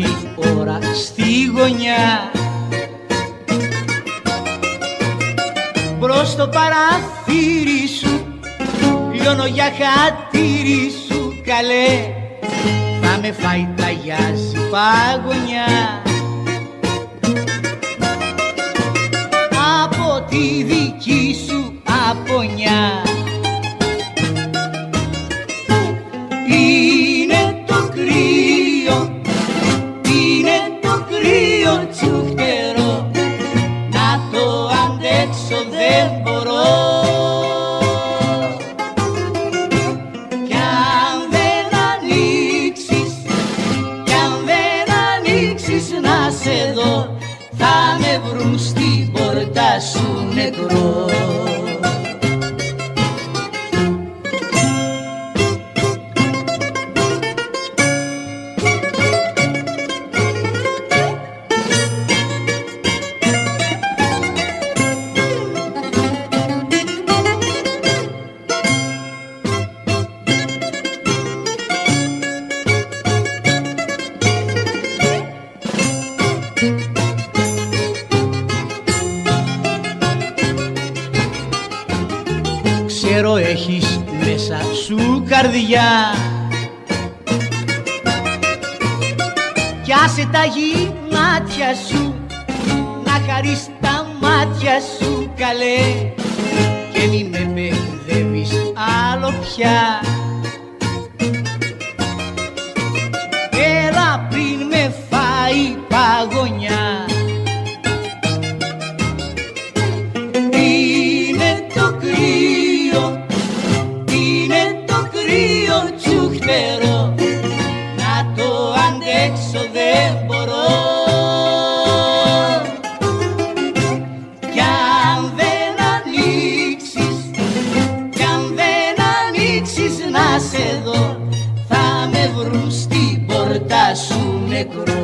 μισή ώρα στη γωνιά. Μπρος στο παραθύρι σου λιώνω για χατήρι σου καλέ, θα με φάει ταγιάζει παγωνιά. Από τη δική σου απονιά είναι το κρύο, είναι το κρύο τσουχτερό, να το αντέξω δεν μπορώ. Κι αν δεν ανοίξεις, κι αν δεν ανοίξεις να σε δω, θα με βρουν στην πόρτα σου νεκρό. Ξέρω έχεις μέσα σου καρδιά, κι άσε τα γυμάτια σου να χαρείς τα μάτια σου καλέ, και μη με μπερδεύεις άλλο πια. Έλα πριν με φάει παγωνιά. Είναι το κρύο, είναι το κρύο τσουχτερό, να το αντέξω δεν μπορώ. Κι αν δεν ανοίξεις, κι αν δεν ανοίξεις να σε δω, θα με βρουν στην πόρτα σου νεκρό.